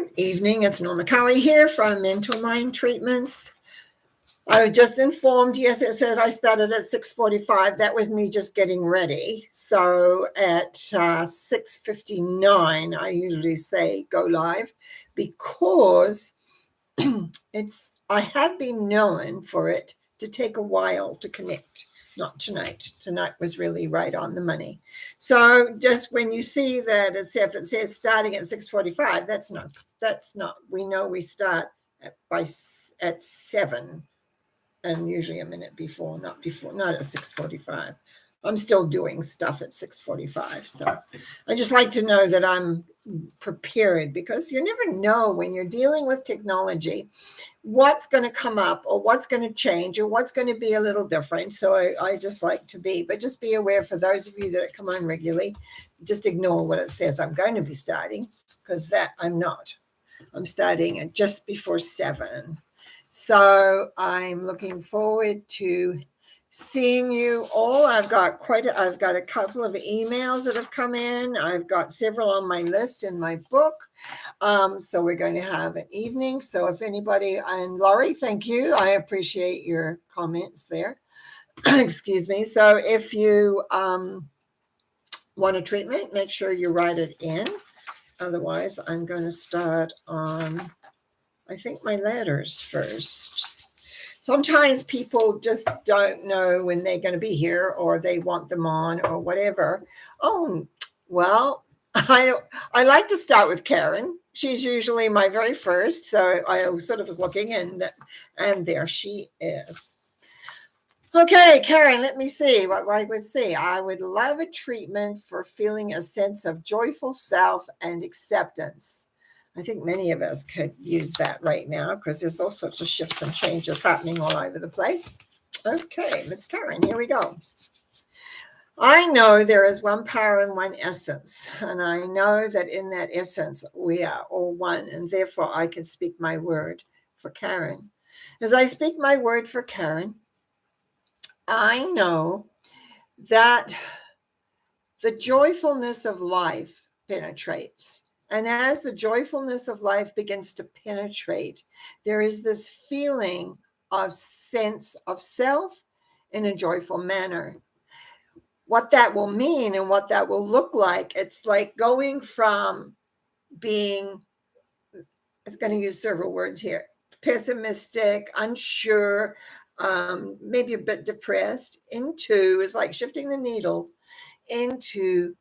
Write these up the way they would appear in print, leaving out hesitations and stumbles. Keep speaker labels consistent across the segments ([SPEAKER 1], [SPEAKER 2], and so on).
[SPEAKER 1] Good evening. It's Norma Cowie here from Mental Mind Treatments. I was just informed, yes, it said I started at 6:45. That was me just getting ready. So at 6:59, I usually say go live because I have been known for it to take a while to connect. Not tonight. Tonight was really right on the money. So just when you see that if it says starting at 6:45, that's not. We know we start at 7, and usually a minute before, not at 6:45. I'm still doing stuff at 6:45. So I just like to know that I'm prepared, because you never know when you're dealing with technology what's going to come up or what's going to change or what's going to be a little different. So I just like to but just be aware, for those of you that come on regularly, just ignore what it says I'm going to be starting, because that I'm not. I'm starting at just before 7. So I'm looking forward to seeing you all. I've got a couple of emails that have come in. I've got several on my list in my book. So we're going to have an evening. So if anybody, and Laurie, thank you. I appreciate your comments there. Excuse me. So if you want a treatment, make sure you write it in. Otherwise, I'm going to start on, I think, my letters first. Sometimes people just don't know when they're going to be here, or they want them on, or whatever. Oh, well, I like to start with Karen. She's usually my very first. So I sort of was looking, and there she is. Okay, Karen, let me see what I would say. I would love a treatment for feeling a sense of joyful self and acceptance. I think many of us could use that right now, because there's all sorts of shifts and changes happening all over the place. Okay, Miss Karen, here we go. I know there is one power and one essence, and I know that in that essence we are all one, and therefore I can speak my word for Karen. As I speak my word for Karen, I know that the joyfulness of life penetrates. And as the joyfulness of life begins to penetrate, there is this feeling of sense of self in a joyful manner. What that will mean and what that will look like, it's like going from being, it's going to use several words here, pessimistic, unsure, maybe a bit depressed, into, is like shifting the needle into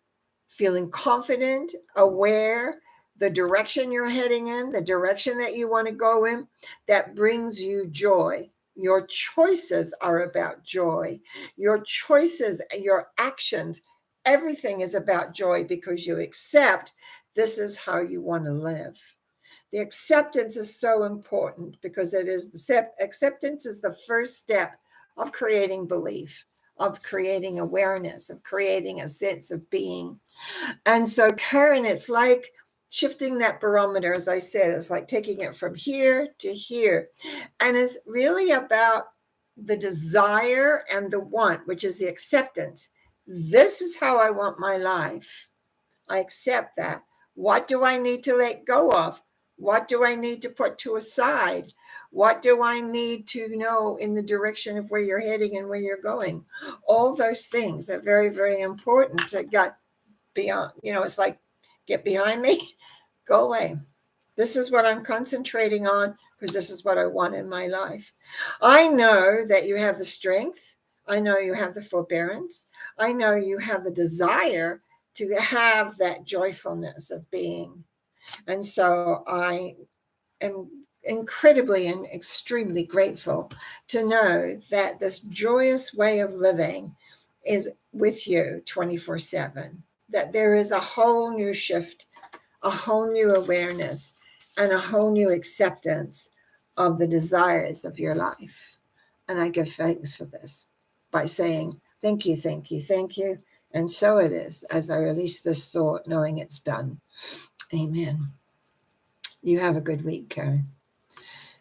[SPEAKER 1] feeling confident, aware, the direction you're heading in, the direction that you want to go in, that brings you joy. Your choices are about joy. Your choices, your actions, everything is about joy, because you accept this is how you want to live. The acceptance is so important, because acceptance is the first step of creating belief, of creating awareness, of creating a sense of being. And so, Karen, it's like shifting that barometer, as I said. It's like taking it from here to here. And it's really about the desire and the want, which is the acceptance. This is how I want my life. I accept that. What do I need to let go of? What do I need to put to a side? What do I need to know in the direction of where you're heading and where you're going? All those things are very, very important to get beyond. It's like, get behind me, go away. This is what I'm concentrating on, because this is what I want in my life. I know that you have the strength. I know you have the forbearance. I know you have the desire to have that joyfulness of being. And so I am incredibly and extremely grateful to know that this joyous way of living is with you 24/7, that there is a whole new shift, a whole new awareness, and a whole new acceptance of the desires of your life. And I give thanks for this by saying, thank you, thank you, thank you. And so it is, as I release this thought, knowing it's done. Amen. You have a good week, Karen.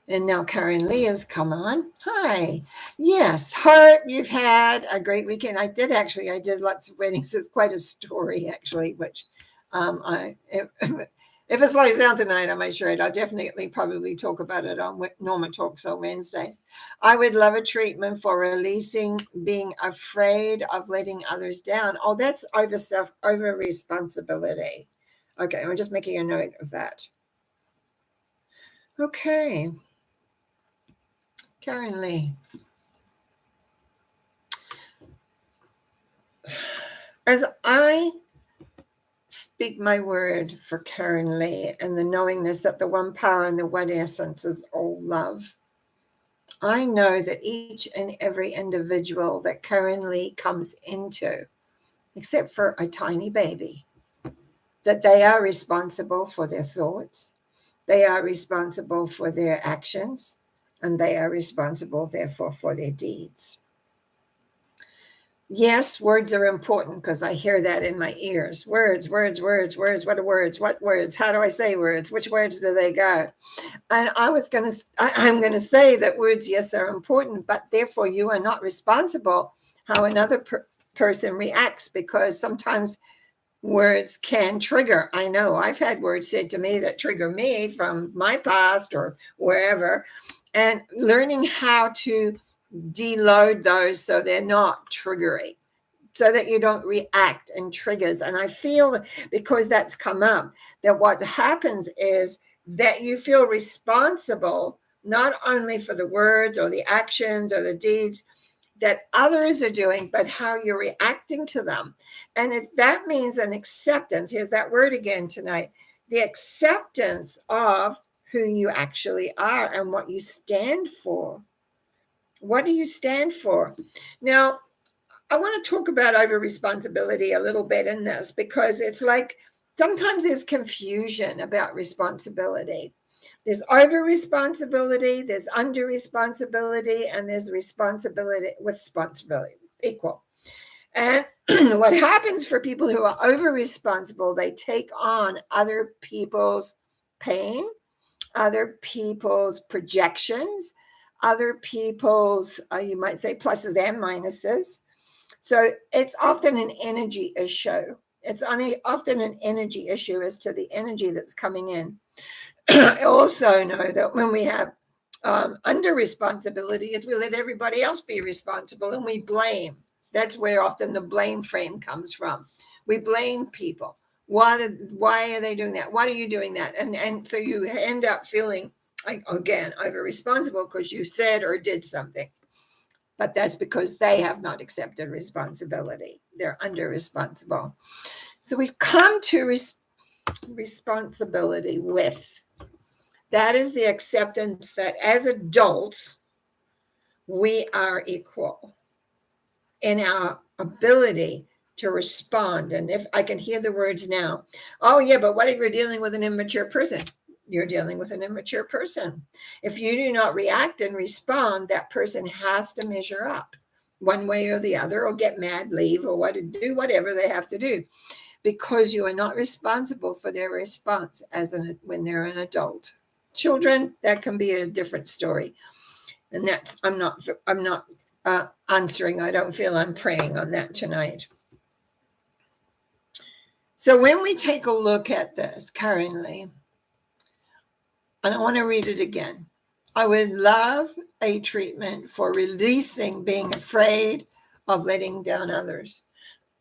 [SPEAKER 1] And now Karen Lee has come on. Hi. Yes, hope you've had a great weekend. I did lots of weddings. It's quite a story, actually, which it If it slows down tonight, I might share it. I'll definitely probably talk about it on Norma Talks on Wednesday. I would love a treatment for releasing being afraid of letting others down. Oh, that's over responsibility. Okay, I'm just making a note of that. Okay. Karen Lee. As I speak my word for Karen Lee and the knowingness that the one power and the one essence is all love, I know that each and every individual that Karen Lee comes into, except for a tiny baby, that they are responsible for their thoughts, they are responsible for their actions, and they are responsible, therefore, for their deeds. Yes, words are important because I hear that in my ears. Words, words, words, words. What are words? What words? How do I say words? Which words do they go? And I'm going to say that words, yes, are important, but therefore you are not responsible how another person reacts, because sometimes words can trigger. I know I've had words said to me that trigger me from my past or wherever, and learning how to deload those so they're not triggering, so that you don't react and triggers. And I feel, because that's come up, that what happens is that you feel responsible not only for the words or the actions or the deeds that others are doing, but how you're reacting to them. And that means an acceptance. Here's that word again tonight. The acceptance of who you actually are and what you stand for. What do you stand for? Now, I want to talk about over responsibility a little bit in this, because it's like sometimes there's confusion about responsibility. There's over responsibility, there's under responsibility, and there's responsibility with responsibility equal. And what happens for people who are over responsible, they take on other people's pain, other people's projections, other people's, you might say, pluses and minuses. So it's often an energy issue. It's often an energy issue as to the energy that's coming in. I also know that when we have under responsibility, is we let everybody else be responsible and we blame. That's where often the blame frame comes from. We blame people. Why are they doing that? Why are you doing that? And so you end up feeling like, again, over responsible because you said or did something. But that's because they have not accepted responsibility. They're under responsible. So we've come to responsibility with. That is the acceptance that as adults, we are equal in our ability to respond. And if I can hear the words now, oh yeah, but what if you're dealing with an immature person? You're dealing with an immature person. If you do not react and respond, that person has to measure up one way or the other, or get mad, leave, or do whatever they have to do, because you are not responsible for their response when they're an adult. Children, that can be a different story. And that's, I'm not answering. I don't feel I'm praying on that tonight. So when we take a look at this currently, and I want to read it again. I would love a treatment for releasing being afraid of letting down others.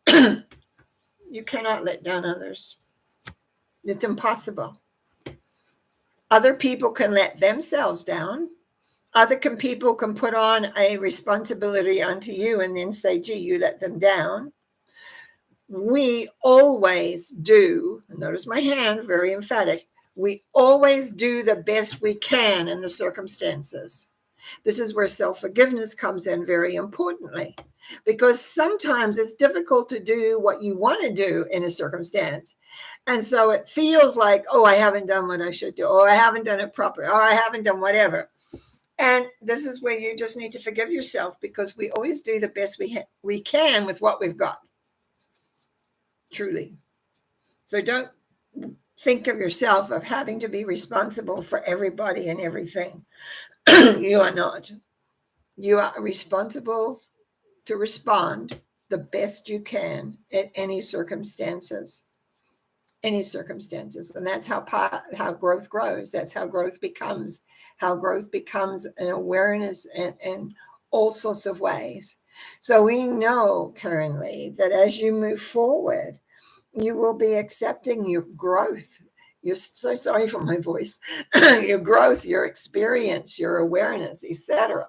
[SPEAKER 1] You cannot let down others. It's impossible. Other people can let themselves down. People can put on a responsibility onto you and then say, gee, you let them down. We always do, notice my hand, very emphatic, we always do the best we can in the circumstances. This is where self-forgiveness comes in very importantly, because sometimes it's difficult to do what you want to do in a circumstance. And so it feels like, oh, I haven't done what I should do, or I haven't done it properly, or I haven't done whatever. And this is where you just need to forgive yourself, because we always do the best we can with what we've got. Truly. So don't think of yourself of having to be responsible for everybody and everything. You are not. You are responsible to respond the best you can in any circumstances. any circumstances. And that's how growth grows. That's how growth becomes an awareness in all sorts of ways. So we know currently that as you move forward, you will be accepting your growth. You're so sorry for my voice. Your growth, your experience, your awareness, etc.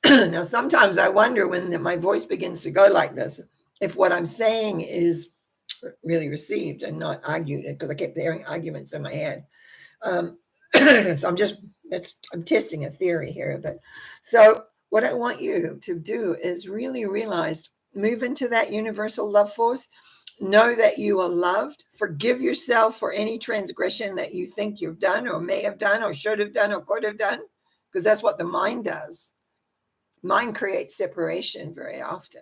[SPEAKER 1] Now, sometimes I wonder when my voice begins to go like this, if what I'm saying is really received and not argued, because I kept hearing arguments in my head. So I'm testing a theory here. But so what I want you to do is really realize, move into that universal love force. Know that you are loved. Forgive yourself for any transgression that you think you've done or may have done or should have done or could have done, because that's what the mind does. Mind creates separation very often.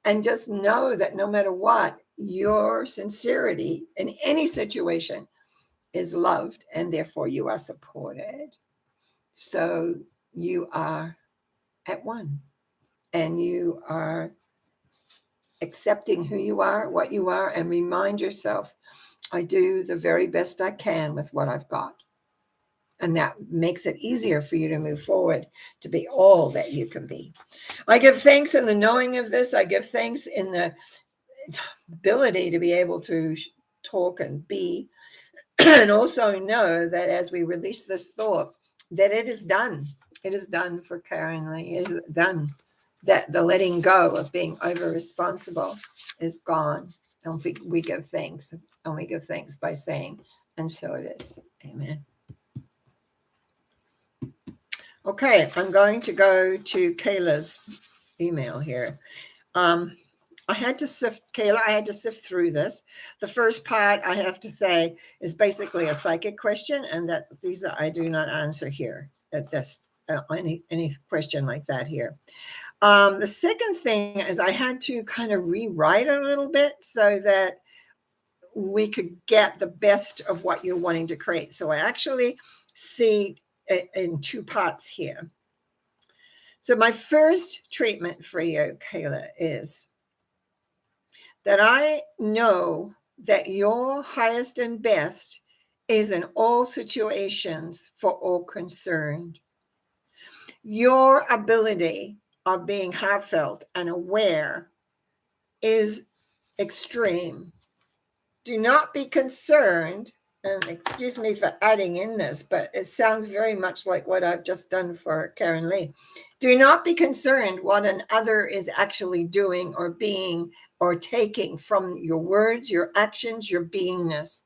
[SPEAKER 1] And just know that no matter what, your sincerity in any situation is loved, and therefore you are supported. So you are at one, and you are accepting who you are, what you are, and remind yourself, I do the very best I can with what I've got. And that makes it easier for you to move forward to be all that you can be. I give thanks in the knowing of this. I give thanks in the ability to be able to talk and be, and also know that as we release this thought, that it is done. It is done for Karen Lee. It is done. That the letting go of being over responsible is gone. And we give thanks. And we give thanks by saying, and so it is. Amen. Okay, I'm going to go to Kayla's email here. I had to sift through this. The first part, I have to say, is basically a psychic question, and that I do not answer here at this any question like that here. The second thing is I had to kind of rewrite a little bit so that we could get the best of what you're wanting to create. So I actually see it in two parts here. So my first treatment for you, Kayla, is that I know that your highest and best is in all situations for all concerned. Your ability of being heartfelt and aware is extreme. Do not be concerned, and excuse me for adding in this, but it sounds very much like what I've just done for Karen Lee. Do not be concerned what another is actually doing or being or taking from your words, your actions, your beingness.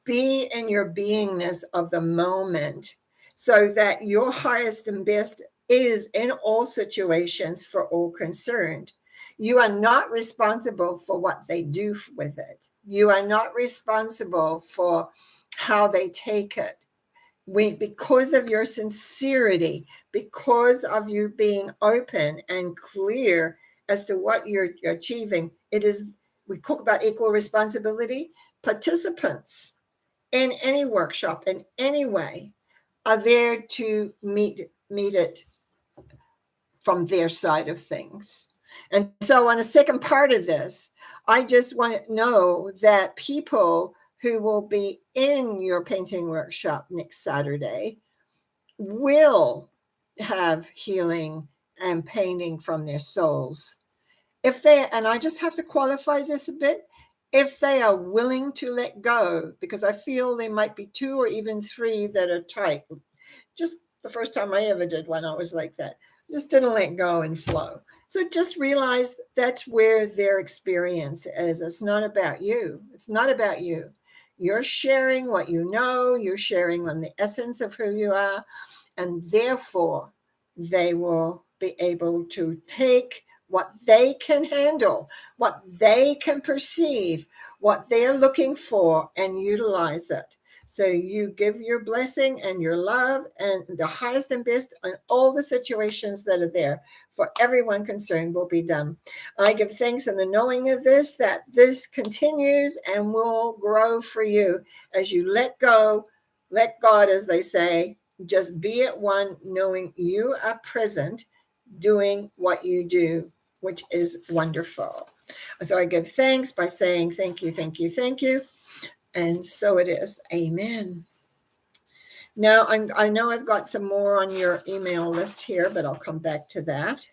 [SPEAKER 1] Be in your beingness of the moment so that your highest and best is in all situations for all concerned. You are not responsible for what they do with it. You are not responsible for how they take it. Because of your sincerity, because of you being open and clear as to what you're achieving, we talk about equal responsibility. Participants in any workshop in any way are there to meet it from their side of things. And so on the second part of this, I just want to know that people who will be in your painting workshop next Saturday will have healing and painting from their souls. And I just have to qualify this a bit, if they are willing to let go, because I feel there might be 2 or even 3 that are tight. Just the first time I ever did one, I was like that. Just didn't let go and flow. So just realize that's where their experience is. It's not about you. It's not about you. You're sharing what you know. You're sharing on the essence of who you are. And therefore, they will be able to take what they can handle, what they can perceive, what they're looking for, and utilize it. So you give your blessing and your love and the highest and best on all the situations that are there for everyone concerned will be done. I give thanks in the knowing of this, that this continues and will grow for you as you let go, let God, as they say, just be at one, knowing you are present, doing what you do which is wonderful. So I give thanks by saying thank you, thank you, thank you. And so it is. Amen. Now, I know I've got some more on your email list here, but I'll come back to that.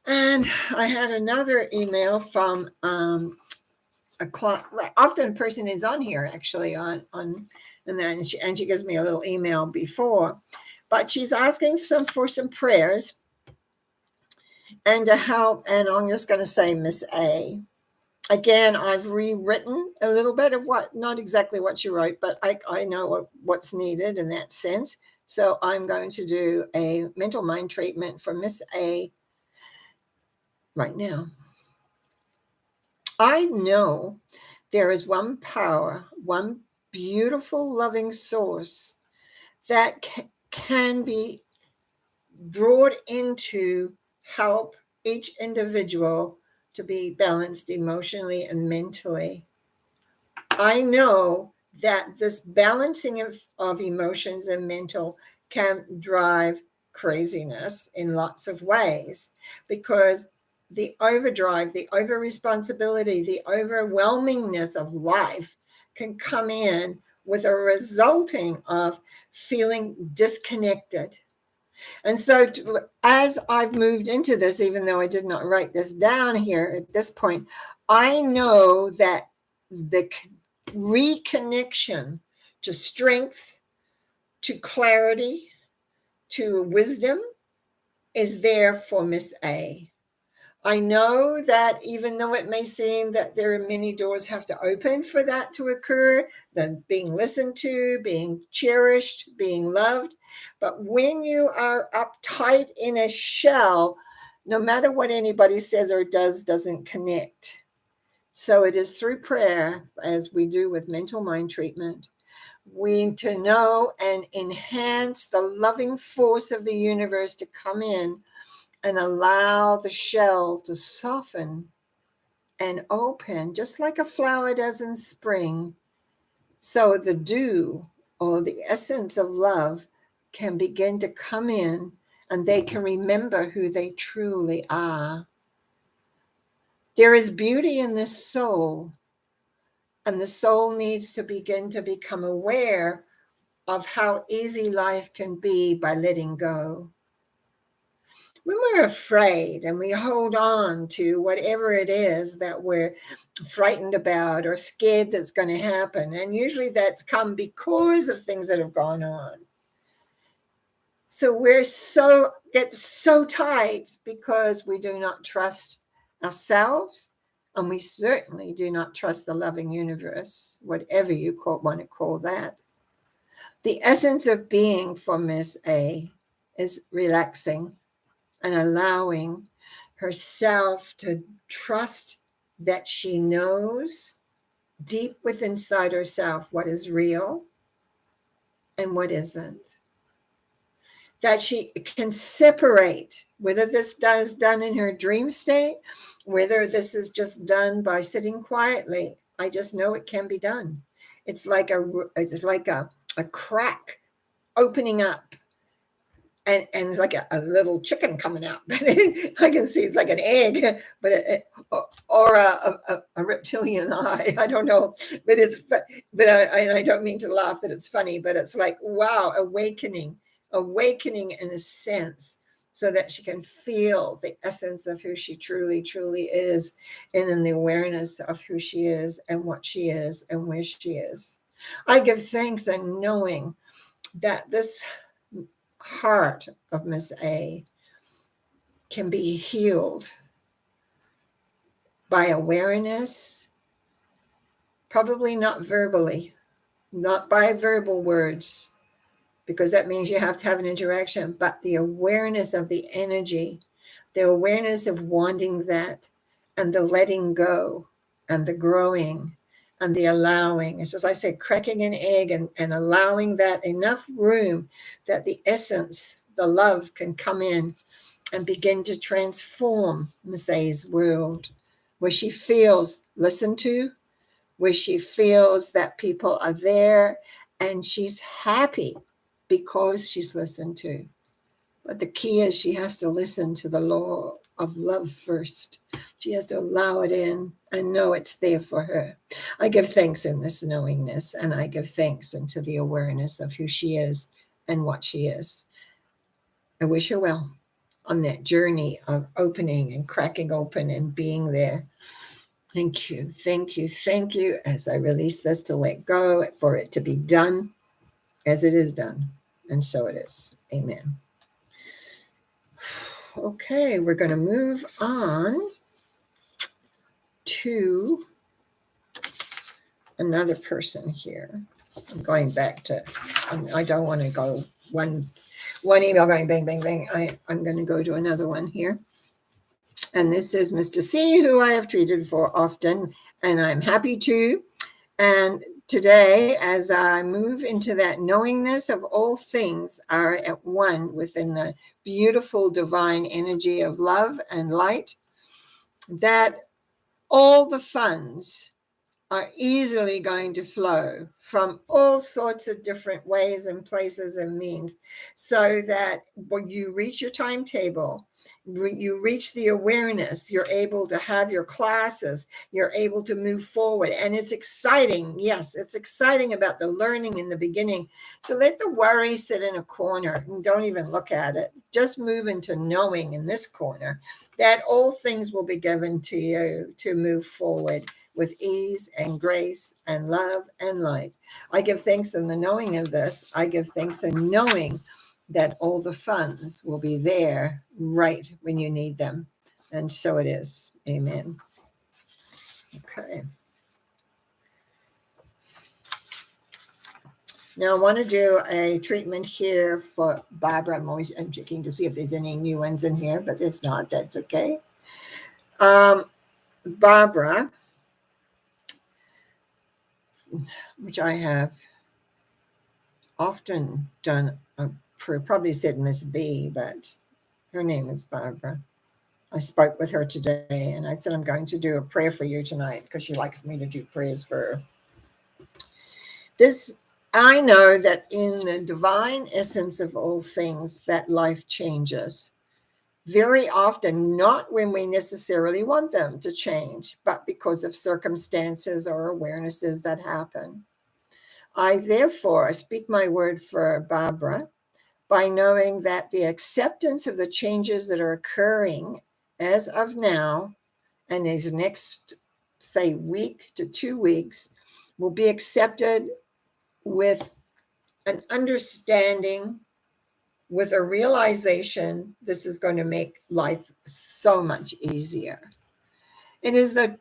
[SPEAKER 1] And I had another email from a client. Often a person is on here actually and then she gives me a little email before, but she's asking for some prayers and to help. And I'm just going to say, Miss A. Again, I've rewritten a little bit of not exactly what she wrote, but I know what's needed in that sense. So I'm going to do a mental mind treatment for Miss A right now. I know there is one power, one beautiful, loving source that can be brought into help each individual to be balanced emotionally and mentally. I know that this balancing of emotions and mental can drive craziness in lots of ways, because the overdrive, the over responsibility, the overwhelmingness of life can come in with a resulting of feeling disconnected. And so as I've moved into this, even though I did not write this down here at this point, I know that the reconnection to strength, to clarity, to wisdom is there for Miss A. I know that even though it may seem that there are many doors have to open for that to occur, then being listened to, being cherished, being loved. But when you are uptight in a shell, no matter what anybody says or does, doesn't connect. So it is through prayer, as we do with mental mind treatment, we need to know and enhance the loving force of the universe to come in and allow the shell to soften and open, just like a flower does in spring. So the dew, or the essence of love, can begin to come in, and they can remember who they truly are. There is beauty in this soul, and the soul needs to begin to become aware of how easy life can be by letting go. When we're afraid and we hold on to whatever it is that we're frightened about or scared that's going to happen, and usually that's come because of things that have gone on. So get so tight because we do not trust ourselves, and we certainly do not trust the loving universe, whatever you want to call that. The essence of being for Miss A is relaxing and allowing herself to trust that she knows deep within inside herself what is real and what isn't. That she can separate whether this is done in her dream state, whether this is just done by sitting quietly. I just know it can be done. It's like a crack opening up. And it's like a little chicken coming out. I can see it's like an egg, or a reptilian eye. I don't know, but I don't mean to laugh that it's funny, but it's like, wow, awakening in a sense, so that she can feel the essence of who she truly, truly is, and in the awareness of who she is and what she is and where she is. I give thanks in knowing that this heart of Miss A can be healed by awareness, probably not verbally, not by verbal words, because that means you have to have an interaction, but the awareness of the energy, the awareness of wanting that, and the letting go, and the growing, and the allowing. It's just like I said, cracking an egg and allowing that enough room that the essence, the love, can come in and begin to transform Miss A's world, where she feels listened to, where she feels that people are there, and she's happy because she's listened to. But the key is she has to listen to the law of love first. She has to allow it in and know it's there for her. I give thanks in this knowingness, and I give thanks into the awareness of who she is and what she is. I wish her well on that journey of opening and cracking open and being there. Thank you, thank you, thank you, as I release this to let go, for it to be done as it is done. And so it is. Amen. Okay, we're going to move on to another person here. I'm going back to, I don't want to go one email going bang, bang, bang. I'm going to go to another one here. And this is Mr. C, who I have treated for often, and I'm happy to. And today, as I move into that knowingness of all things are at one within the beautiful divine energy of love and light, that all the funds are easily going to flow from all sorts of different ways and places and means, so that when you reach your timetable, you reach the awareness, you're able to have your classes, you're able to move forward. And it's exciting. Yes, it's exciting about the learning in the beginning. So let the worry sit in a corner and don't even look at it. Just move into knowing in this corner that all things will be given to you to move forward with ease and grace and love and light. I give thanks in the knowing of this. I give thanks in knowing that all the funds will be there right when you need them. And so it is. Amen. Okay. Now I want to do a treatment here for Barbara. I'm checking to see if there's any new ones in here, but there's not. That's okay. Barbara, which I have often done probably said Miss B, but her name is Barbara. I spoke with her today and I said, I'm going to do a prayer for you tonight because she likes me to do prayers for her. I know that in the divine essence of all things, that life changes. Very often, not when we necessarily want them to change, but because of circumstances or awarenesses that happen. I therefore speak my word for Barbara by knowing that the acceptance of the changes that are occurring as of now and these next, say, week to 2 weeks will be accepted with an understanding, with a realization this is going to make life so much easier. It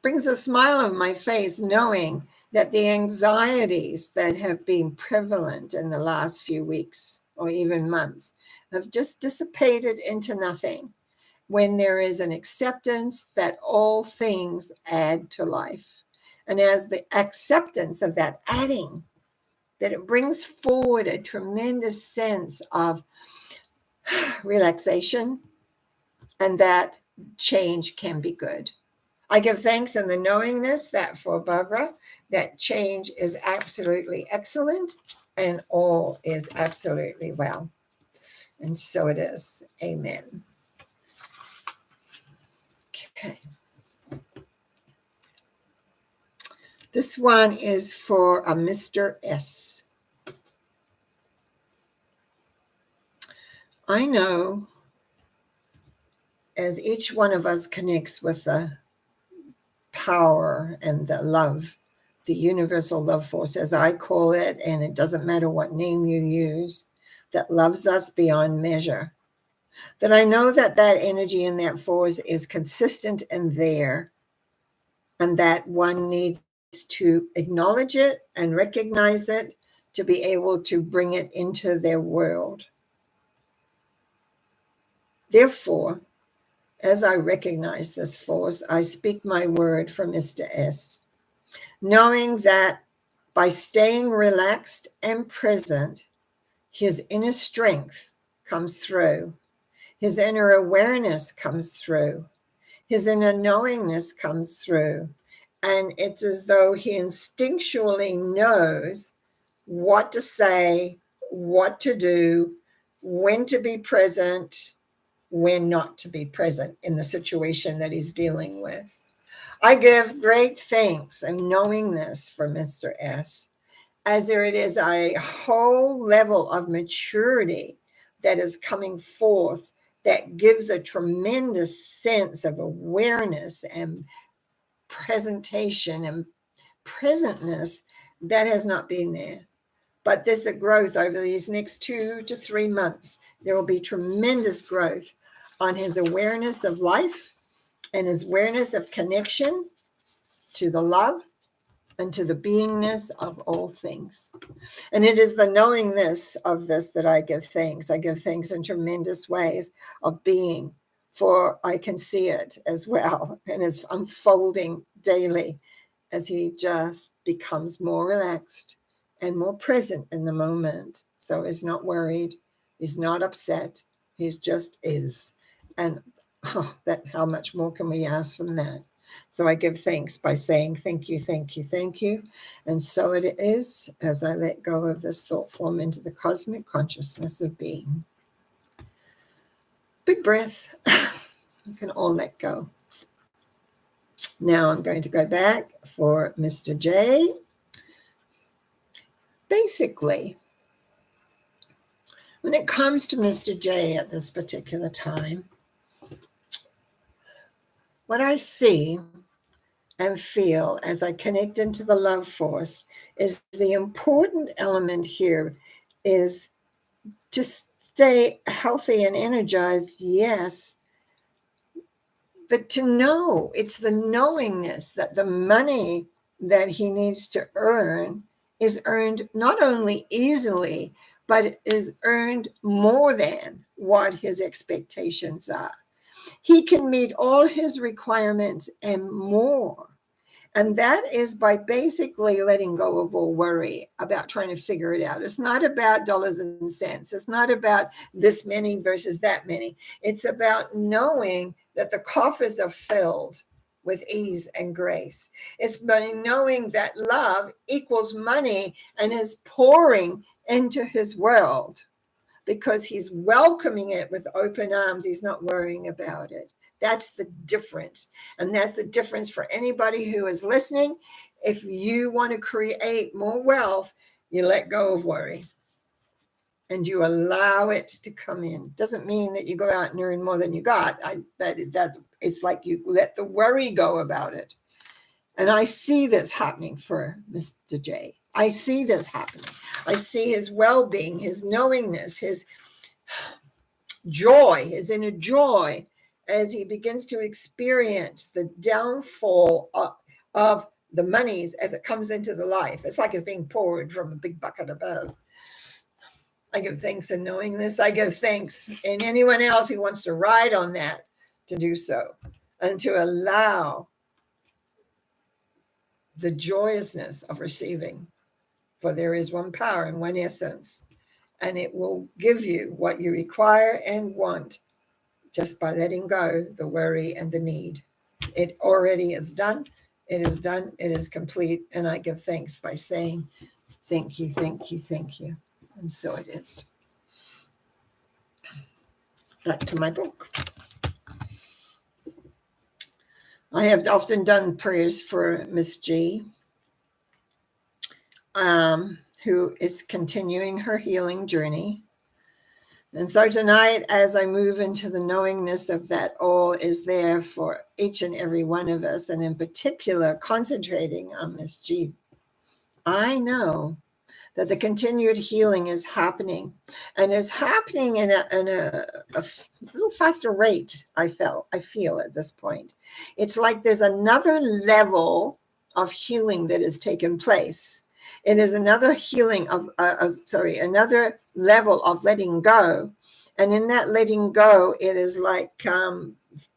[SPEAKER 1] brings a smile on my face knowing that the anxieties that have been prevalent in the last few weeks or even months have just dissipated into nothing when there is an acceptance that all things add to life. And as the acceptance of that adding, that it brings forward a tremendous sense of relaxation, and that change can be good. I give thanks in the knowingness that for Barbara, that change is absolutely excellent and all is absolutely well. And so it is. Amen. Okay. This one is for a Mr. S. I know as each one of us connects with the power and the love, the universal love force, as I call it, and it doesn't matter what name you use, that loves us beyond measure, that I know that that energy and that force is consistent and there, and that one needs to acknowledge it and recognize it to be able to bring it into their world. Therefore, as I recognize this force, I speak my word for Mr. S, knowing that by staying relaxed and present, his inner strength comes through, his inner awareness comes through, his inner knowingness comes through, and it's as though he instinctually knows what to say, what to do, when to be present, when not to be present in the situation that he's dealing with. I give great thanks in knowing this for Mr. S, as there it is a whole level of maturity that is coming forth that gives a tremendous sense of awareness and presentation and presentness that has not been there. But there's a growth over these next 2 to 3 months. There will be tremendous growth on his awareness of life and his awareness of connection to the love and to the beingness of all things. And it is the knowingness of this that I give thanks. I give thanks in tremendous ways of being, for I can see it as well, and it's unfolding daily as he just becomes more relaxed and more present in the moment. So he's not worried, he's not upset, he just is. And that, how much more can we ask from that? So I give thanks by saying thank you, thank you, thank you. And so it is as I let go of this thought form into the cosmic consciousness of being. Big breath. You can all let go. Now I'm going to go back for Mr. J. Basically, when it comes to Mr. J at this particular time, what I see and feel as I connect into the love force is the important element here is to stay healthy and energized, yes, but to know, it's the knowingness that the money that he needs to earn is earned not only easily, but is earned more than what his expectations are. He can meet all his requirements and more. And that is by basically letting go of all worry about trying to figure it out. It's not about dollars and cents. It's not about this many versus that many. It's about knowing that the coffers are filled with ease and grace. It's by knowing that love equals money and is pouring into his world because he's welcoming it with open arms. He's not worrying about it. That's the difference. And that's the difference for anybody who is listening. If you want to create more wealth, you let go of worry and you allow it to come in. Doesn't mean that you go out and earn more than you got. It's like you let the worry go about it. And I see this happening for Mr. J. I see this happening. I see his well-being, his knowingness, his joy, his inner joy, as he begins to experience the downfall of the monies as it comes into the life. It's like it's being poured from a big bucket above. I give thanks in knowing this. I give thanks in anyone else who wants to ride on that to do so and to allow the joyousness of receiving. For there is one power and one essence, and it will give you what you require and want just by letting go the worry and the need. It already is done. It is done. It is complete. And I give thanks by saying, thank you, thank you, thank you. And so it is. Back to my book. I have often done prayers for Miss G, who is continuing her healing journey. And so tonight, as I move into the knowingness of that all is there for each and every one of us, and in particular, concentrating on Miss G, I know that the continued healing is happening and is happening in a little faster rate. I feel at this point. It's like there's another level of healing that has taken place. It is another healing another level of letting go. And in that letting go, it is like,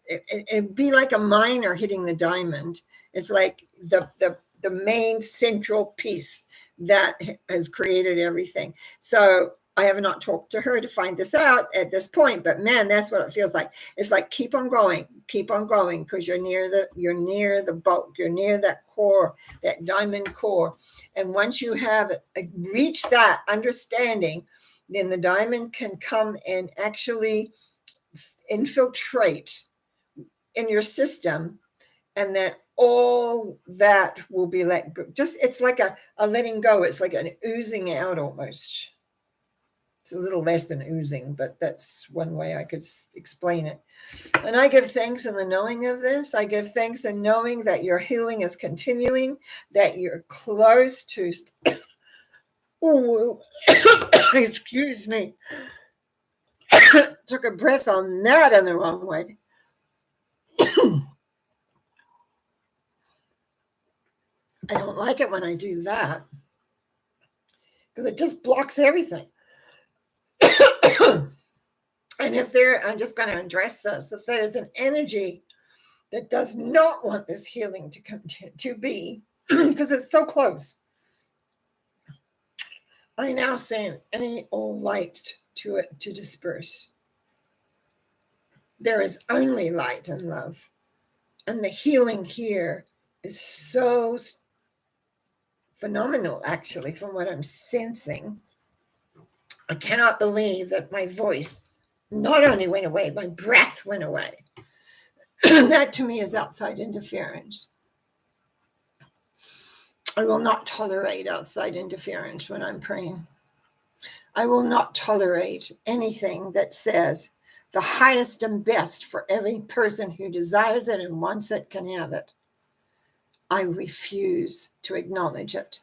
[SPEAKER 1] it'd be like a miner hitting the diamond. It's like the main central piece that has created everything. So I have not talked to her to find this out at this point, but man, that's what it feels like. It's like, keep on going, because you're near the boat, you're near that core, that diamond core. And once you have reached that understanding, then the diamond can come and actually infiltrate in your system, and then all that will be let go. Just, it's like a letting go. It's like an oozing out almost. It's a little less than oozing, but that's one way I could explain it. And I give thanks in the knowing of this. I give thanks in knowing that your healing is continuing, that you're close to. Oh, excuse me. Took a breath on that in the wrong way. I don't like it when I do that because it just blocks everything. And I'm just going to address this, if there's an energy that does not want this healing to come to be, because it's so close, I now send any old light to it to disperse. There is only light and love. And the healing here is so phenomenal, actually, from what I'm sensing. I cannot believe that my voice not only went away, my breath went away. That to me is outside interference. I will not tolerate outside interference when I'm praying. I will not tolerate anything that says the highest and best for every person who desires it and wants it can have it. I refuse to acknowledge it.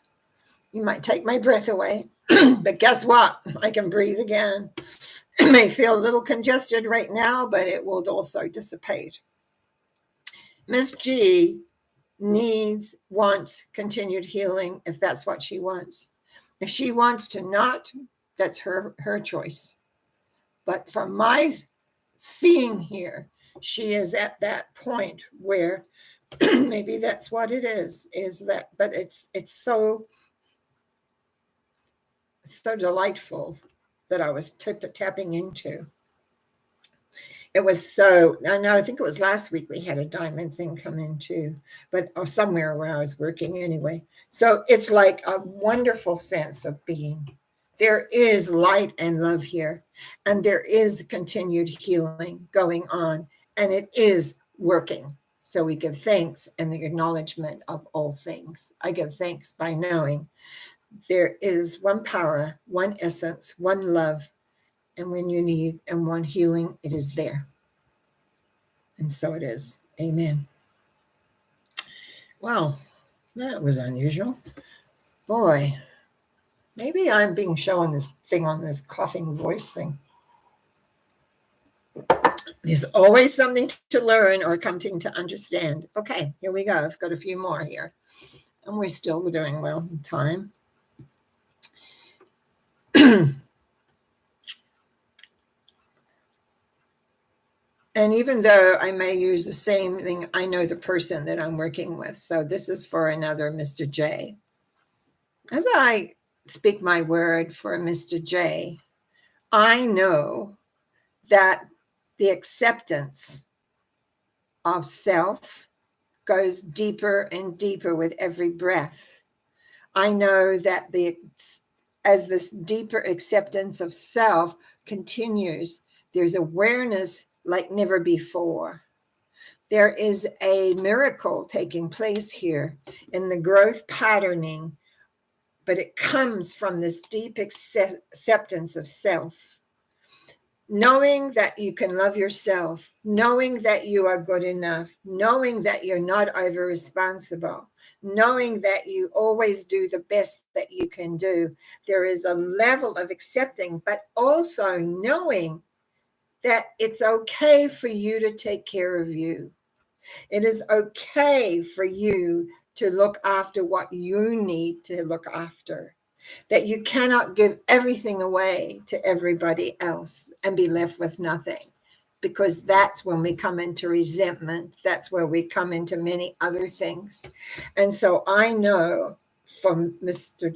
[SPEAKER 1] You might take my breath away, but guess what? I can breathe again. It may feel a little congested right now, but it will also dissipate. Miss G wants continued healing if that's what she wants. If she wants to not, that's her choice. But from my seeing here, she is at that point where maybe that's what it is that, but it's so delightful that I was tapping into. It was so, I think it was last week we had a diamond thing come in too, or somewhere where I was working anyway. So it's like a wonderful sense of being. There is light and love here, and there is continued healing going on, and it is working. So we give thanks and the acknowledgement of all things. I give thanks by knowing there is one power, one essence, one love, and when you need and one healing, it is there. And so it is. Amen. Well, that was unusual. Boy, maybe I'm being shown this thing on this coughing voice thing. There's always something to learn or something to understand. Okay, here we go. I've got a few more here. And we're still doing well in time. And even though I may use the same thing, I know the person that I'm working with. So this is for another Mr. J. As I speak my word for Mr. J, I know that the acceptance of self goes deeper and deeper with every breath. I know that as this deeper acceptance of self continues, there's awareness like never before. There is a miracle taking place here in the growth patterning, but it comes from this deep acceptance of self. Knowing that you can love yourself, knowing that you are good enough, knowing that you're not over responsible, knowing that you always do the best that you can do. There is a level of accepting, but also knowing that it's okay for you to take care of you. It is okay for you to look after what you need to look after. That you cannot give everything away to everybody else and be left with nothing, because that's when we come into resentment. That's where we come into many other things. And so I know from Mr.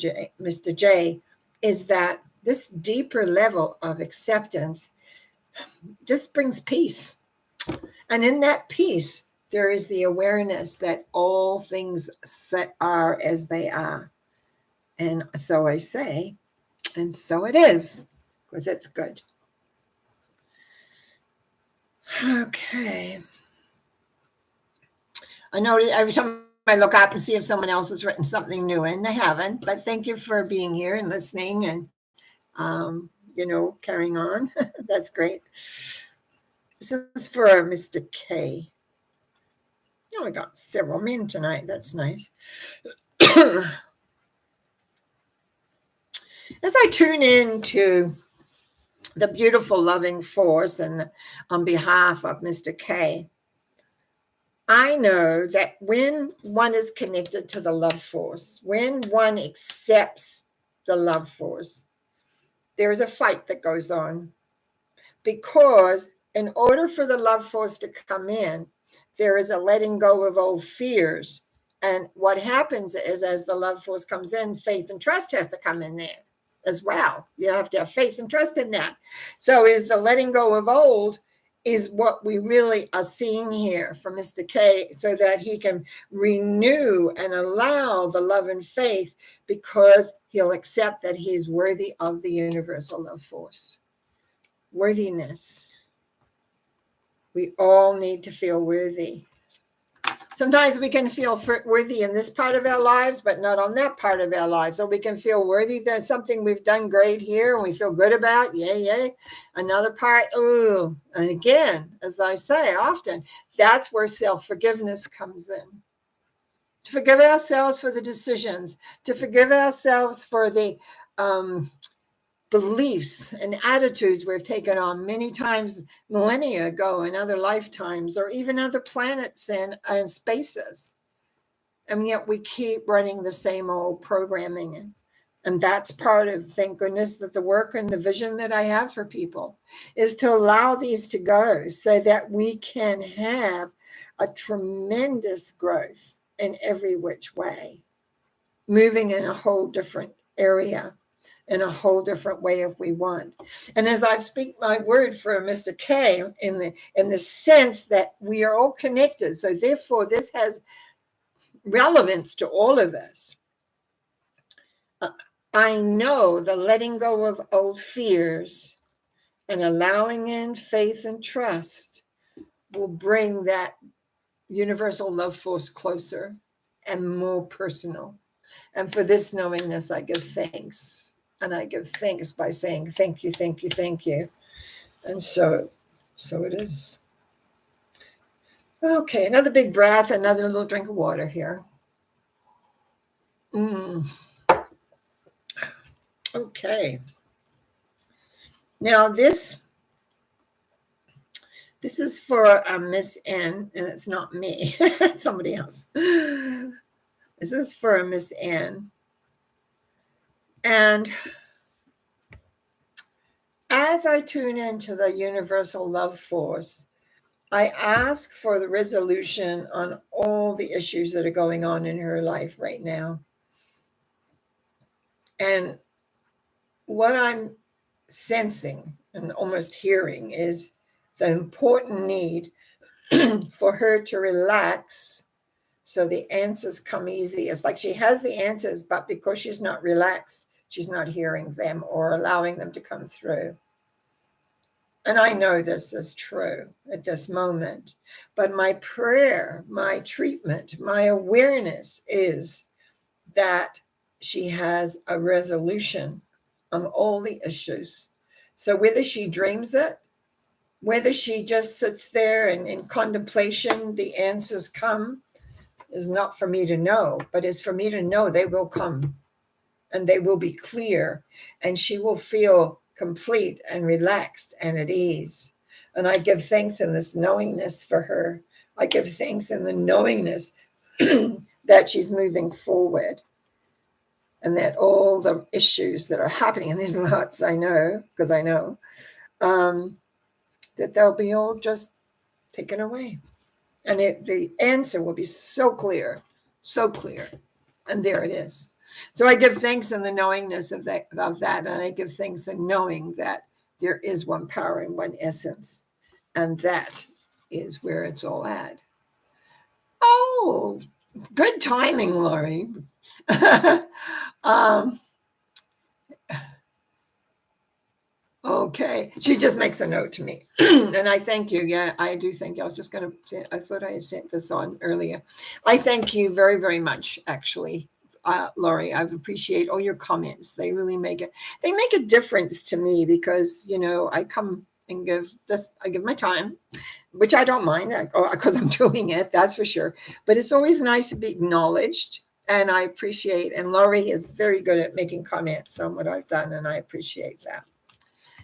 [SPEAKER 1] J is that this deeper level of acceptance just brings peace. And in that peace, there is the awareness that all things are as they are. And so I say, and so it is, because it's good. Okay. I know every time I look up and see if someone else has written something new, and they haven't. But thank you for being here and listening, and carrying on. That's great. This is for Mr. K. Oh, I got several men tonight. That's nice. As I tune into the beautiful loving force and on behalf of Mr. K, I know that when one is connected to the love force, when one accepts the love force, there is a fight that goes on, because in order for the love force to come in, there is a letting go of old fears. And what happens is, as the love force comes in, faith and trust has to come in there as well. You have to have faith and trust in that. So is the letting go of old is what we really are seeing here for Mr. K, so that he can renew and allow the love and faith, because he'll accept that he's worthy of the universal love force. Worthiness. We all need to feel worthy. Sometimes we can feel worthy in this part of our lives, but not on that part of our lives. So we can feel worthy that something we've done great here and we feel good about. Yay, yay. Another part, ooh. And again, as I say often, that's where self-forgiveness comes in. To forgive ourselves for the decisions, to forgive ourselves for the beliefs and attitudes we've taken on many times, millennia ago, in other lifetimes, or even other planets and spaces. And yet we keep running the same old programming. And that's part of, thank goodness, that the work and the vision that I have for people is to allow these to go, so that we can have a tremendous growth in every which way, moving in a whole different area, in a whole different way if we want. And as I speak my word for Mr. K, in the sense that we are all connected, so therefore this has relevance to all of us. I know the letting go of old fears and allowing in faith and trust will bring that universal love force closer and more personal. And for this knowingness, I give thanks. And I give thanks by saying, thank you, thank you, thank you. And so it is. Okay, another big breath, another little drink of water here. Okay. Now this is for Miss N, and it's not me. It's somebody else. This is for Miss N. And as I tune into the universal love force, I ask for the resolution on all the issues that are going on in her life right now. And what I'm sensing and almost hearing is the important need for her to relax, so the answers come easy. It's like she has the answers, but because she's not relaxed, she's not hearing them or allowing them to come through. And I know this is true at this moment, but my prayer, my treatment, my awareness is that she has a resolution on all the issues. So whether she dreams it, whether she just sits there and in contemplation, the answers come, is not for me to know, but it's for me to know they will come and they will be clear, and she will feel complete and relaxed and at ease. And I give thanks in this knowingness for her. I give thanks in the knowingness that she's moving forward, and that all the issues that are happening, and there's lots, I know, because I know, that they'll be all just taken away. And the answer will be so clear, and there it is. So I give thanks in the knowingness of that, and I give thanks in knowing that there is one power and one essence, and that is where it's all at. Oh, good timing, Laurie. Okay. She just makes a note to me. And I thank you. Yeah, I do thank you. I was just going to say, I thought I had sent this on earlier. I thank you very, very much, actually, Laurie. I appreciate all your comments. They really they make a difference to me because, I come and I give my time, which I don't mind because I'm doing it, that's for sure. But it's always nice to be acknowledged. And I appreciate, and Laurie is very good at making comments on what I've done, and I appreciate that.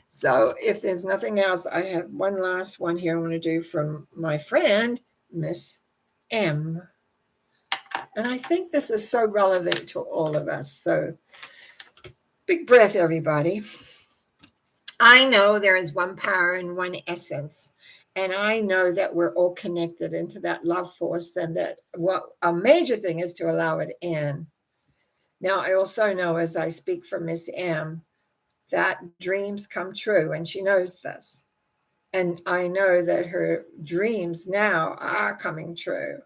[SPEAKER 1] So if there's nothing else, I have one last one here I want to do from my friend, Miss M. And I think this is so relevant to all of us. So big breath, everybody. I know there is one power and one essence. And I know that we're all connected into that love force, and that what a major thing is to allow it in. Now, I also know, as I speak for Miss M, that dreams come true, and she knows this. And I know that her dreams now are coming true,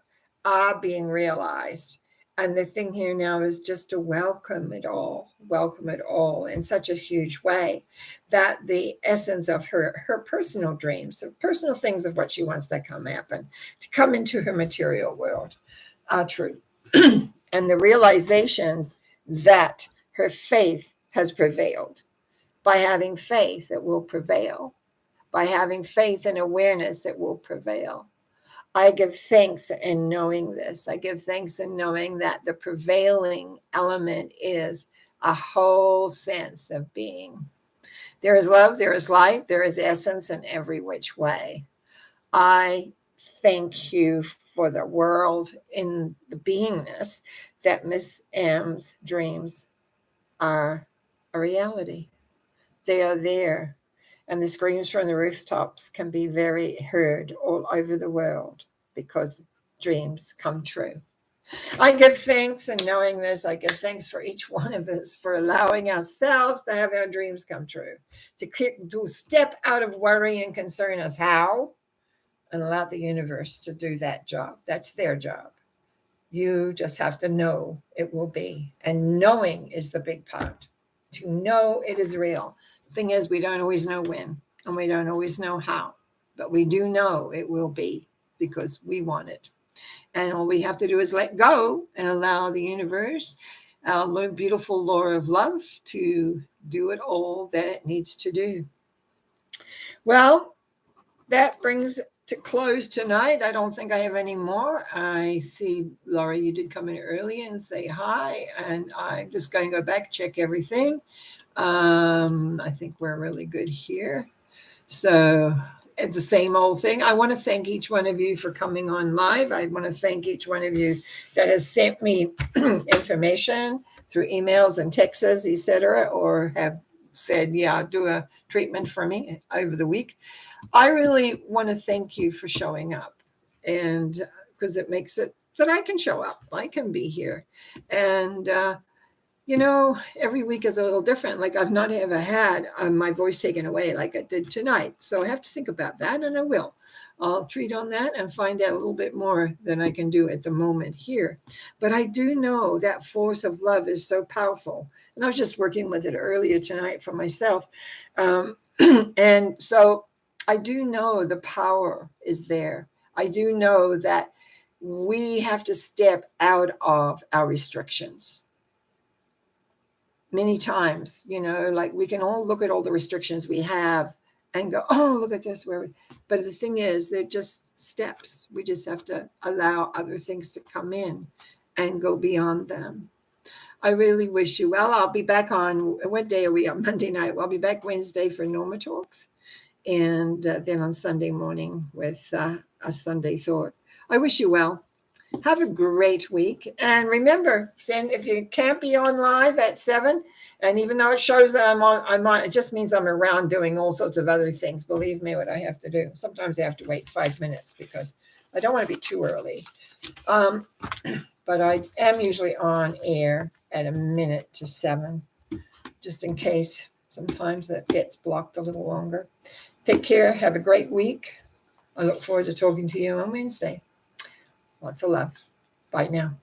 [SPEAKER 1] are being realized. And the thing here now is just to welcome it all in such a huge way that the essence of her personal dreams, the personal things of what she wants to happen, to come into her material world are true. And the realization that her faith has prevailed. By having faith, it will prevail. By having faith and awareness, it will prevail. I give thanks in knowing this. I give thanks in knowing that the prevailing element is a whole sense of being. There is love, there is light, there is essence in every which way. I thank you for the world in the beingness that Miss M's dreams are a reality. They are there. And the screams from the rooftops can be very heard all over the world because dreams come true. I give thanks, and knowing this, I give thanks for each one of us for allowing ourselves to have our dreams come true, to step out of worry and concern us how, and allow the universe to do that job. That's their job. You just have to know it will be. And knowing is the big part. To know it is real. The thing is, we don't always know when, and we don't always know how, but we do know it will be because we want it. And all we have to do is let go and allow the universe, our beautiful law of love, to do it all that it needs to do. Well, that brings to close tonight. I don't think I have any more. I see, Laurie, you did come in early and say hi, and I'm just going to go back, check everything. I think we're really good here. So it's the same old thing. I want to thank each one of you for coming on live. I want to thank each one of you that has sent me information through emails and texts, etc., or have said, yeah, do a treatment for me over the week. I really want to thank you for showing up, and because it makes it that I can show up. I can be here. And every week is a little different. Like I've not ever had my voice taken away like I did tonight. So I have to think about that, and I will. I'll treat on that and find out a little bit more than I can do at the moment here. But I do know that force of love is so powerful. And I was just working with it earlier tonight for myself. And so I do know the power is there. I do know that we have to step out of our restrictions. Many times, like we can all look at all the restrictions we have and go, oh, look at this. But the thing is, they're just steps. We just have to allow other things to come in and go beyond them. I really wish you well. I'll be back on, what day are we on? Monday night. Well, I'll be back Wednesday for Norma Talks. And then on Sunday morning with a Sunday Thought. I wish you well. Have a great week. And remember, if you can't be on live at 7, and even though it shows that I'm on, it just means I'm around doing all sorts of other things. Believe me, what I have to do. Sometimes I have to wait 5 minutes because I don't want to be too early. But I am usually on air at 6:50, just in case. Sometimes it gets blocked a little longer. Take care. Have a great week. I look forward to talking to you on Wednesday. Lots of love. Bye now.